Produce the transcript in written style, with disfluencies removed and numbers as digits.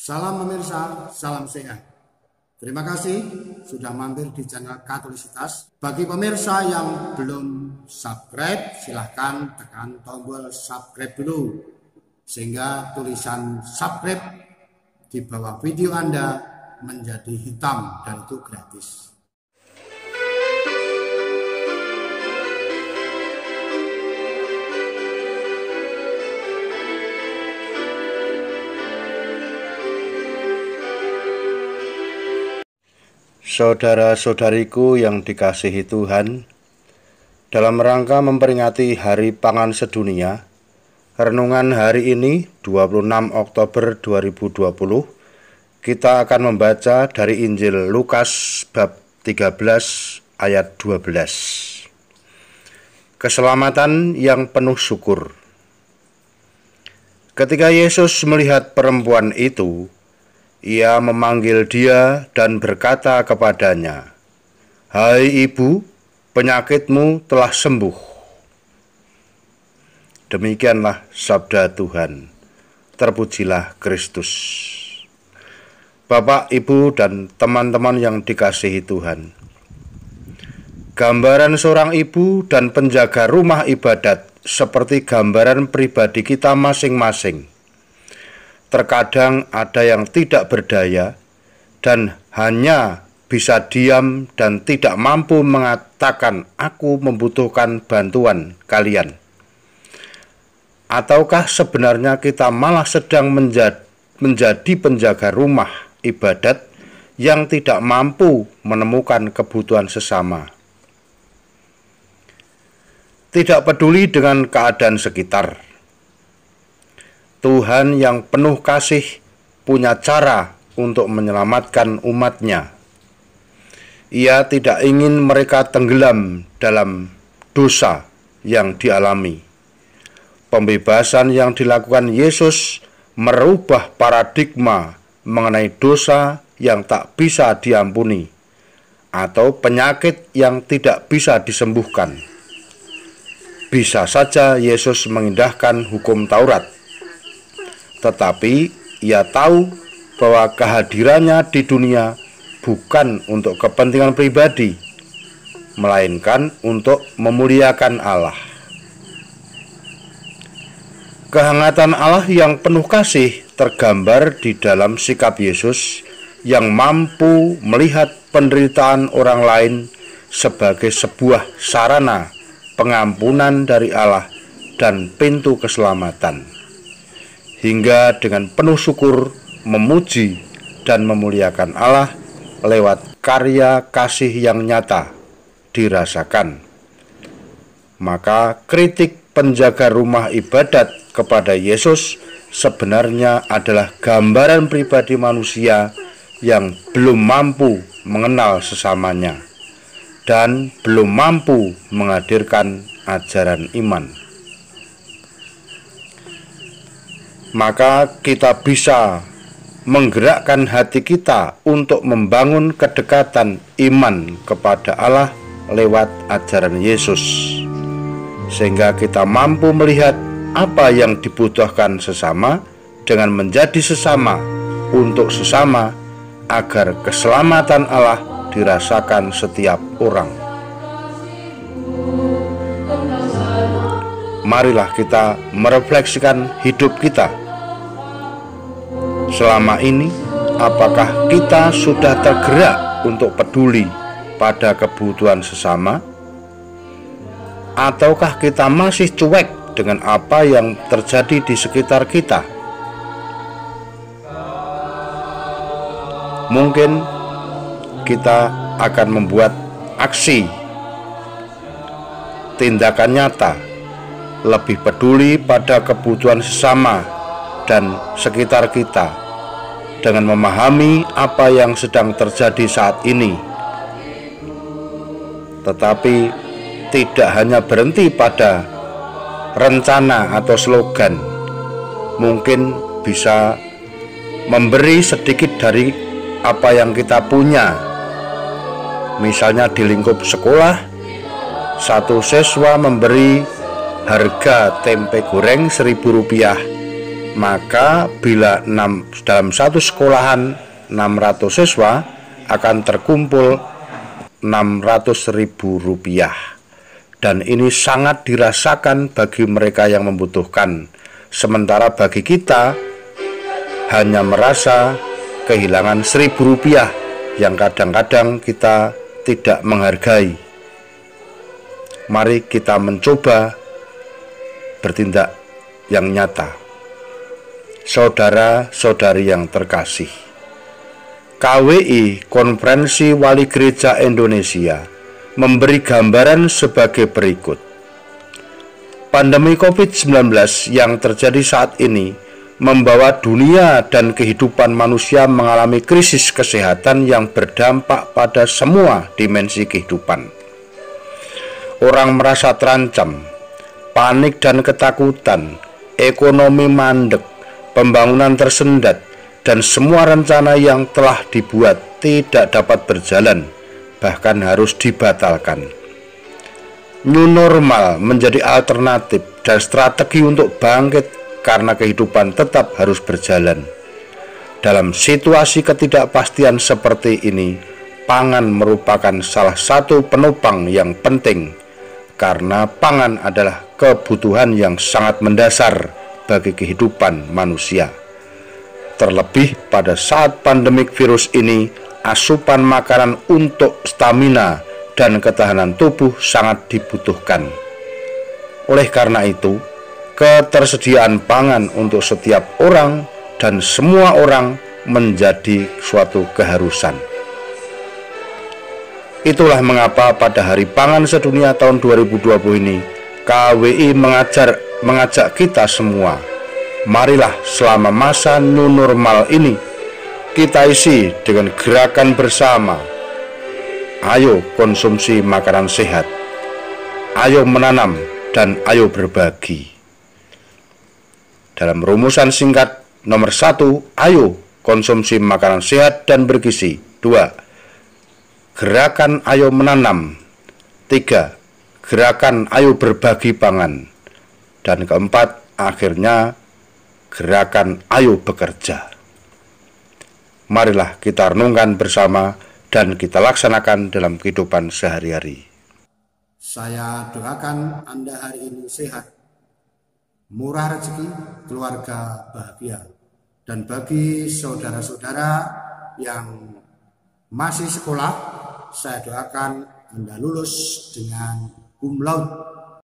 Salam pemirsa, salam sehat. Terima kasih sudah mampir di channel Katolisitas. Bagi pemirsa yang belum subscribe, silahkan tekan tombol subscribe dulu. Sehingga tulisan subscribe di bawah video Anda menjadi hitam dan itu gratis. Saudara-saudariku yang dikasihi Tuhan, dalam rangka memperingati Hari Pangan Sedunia, renungan hari ini 26 Oktober 2020, kita akan membaca dari Injil Lukas bab 13 ayat 12. Keselamatan yang penuh syukur. Ketika Yesus melihat perempuan itu, Ia memanggil dia dan berkata kepadanya, "Hai ibu, penyakitmu telah sembuh." Demikianlah sabda Tuhan. Terpujilah Kristus. Bapak, Ibu, dan teman-teman yang dikasihi Tuhan, gambaran seorang ibu dan penjaga rumah ibadat seperti gambaran pribadi kita masing-masing. Terkadang ada yang tidak berdaya dan hanya bisa diam dan tidak mampu mengatakan, "Aku membutuhkan bantuan kalian." Ataukah sebenarnya kita malah sedang menjadi penjaga rumah ibadat yang tidak mampu menemukan kebutuhan sesama? Tidak peduli dengan keadaan sekitar, Tuhan yang penuh kasih punya cara untuk menyelamatkan umat-Nya. Ia tidak ingin mereka tenggelam dalam dosa yang dialami. Pembebasan yang dilakukan Yesus merubah paradigma mengenai dosa yang tak bisa diampuni atau penyakit yang tidak bisa disembuhkan. Bisa saja Yesus mengindahkan hukum Taurat, tetapi Ia tahu bahwa kehadirannya di dunia bukan untuk kepentingan pribadi, melainkan untuk memuliakan Allah. Kehangatan Allah yang penuh kasih tergambar di dalam sikap Yesus yang mampu melihat penderitaan orang lain sebagai sebuah sarana pengampunan dari Allah dan pintu keselamatan, hingga dengan penuh syukur memuji dan memuliakan Allah lewat karya kasih yang nyata dirasakan. Maka kritik penjaga rumah ibadat kepada Yesus sebenarnya adalah gambaran pribadi manusia yang belum mampu mengenal sesamanya dan belum mampu menghadirkan ajaran iman. Maka kita bisa menggerakkan hati kita untuk membangun kedekatan iman kepada Allah lewat ajaran Yesus, sehingga kita mampu melihat apa yang dibutuhkan sesama dengan menjadi sesama untuk sesama agar keselamatan Allah dirasakan setiap orang. Marilah kita merefleksikan hidup kita. Selama ini, apakah kita sudah tergerak untuk peduli pada kebutuhan sesama? Ataukah kita masih cuek dengan apa yang terjadi di sekitar kita? Mungkin kita akan membuat aksi, tindakan nyata, lebih peduli pada kebutuhan sesama dan sekitar kita dengan memahami apa yang sedang terjadi saat ini. Tetapi tidak hanya berhenti pada rencana atau slogan, mungkin bisa memberi sedikit dari apa yang kita punya. Misalnya di lingkup sekolah, satu siswa memberi harga tempe goreng Rp1.000 Maka bila dalam satu sekolahan 600 siswa akan terkumpul Rp600.000, dan ini sangat dirasakan bagi mereka yang membutuhkan, sementara bagi kita hanya merasa kehilangan Rp1.000 yang kadang-kadang kita tidak menghargai. Mari kita mencoba bertindak yang nyata. Saudara-saudari yang terkasih, KWI Konferensi Wali Gereja Indonesia memberi gambaran sebagai berikut. Pandemi COVID-19 yang terjadi saat ini membawa dunia dan kehidupan manusia mengalami krisis kesehatan yang berdampak pada semua dimensi kehidupan. Orang merasa terancam, panik dan ketakutan, ekonomi mandek, pembangunan tersendat, dan semua rencana yang telah dibuat tidak dapat berjalan, bahkan harus dibatalkan. New normal menjadi alternatif dan strategi untuk bangkit karena kehidupan tetap harus berjalan. Dalam situasi ketidakpastian seperti ini, pangan merupakan salah satu penopang yang penting, karena pangan adalah kebutuhan yang sangat mendasar bagi kehidupan manusia. Terlebih pada saat pandemik virus ini, asupan makanan untuk stamina dan ketahanan tubuh sangat dibutuhkan. Oleh karena itu, ketersediaan pangan untuk setiap orang dan semua orang menjadi suatu keharusan. Itulah mengapa pada Hari Pangan Sedunia tahun 2020 ini, KWI mengajak kita semua, marilah selama masa new normal ini kita isi dengan gerakan bersama. Ayo konsumsi makanan sehat, ayo menanam, dan ayo berbagi. Dalam rumusan singkat nomor 1, ayo konsumsi makanan sehat dan bergizi. 2, gerakan ayo menanam. 3, gerakan ayo berbagi pangan. Dan keempat, akhirnya gerakan ayo bekerja. Marilah kita renungkan bersama dan kita laksanakan dalam kehidupan sehari-hari. Saya doakan Anda hari ini sehat, murah rezeki, keluarga bahagia. Dan bagi saudara-saudara yang masih sekolah, saya doakan Anda lulus dengan cum laude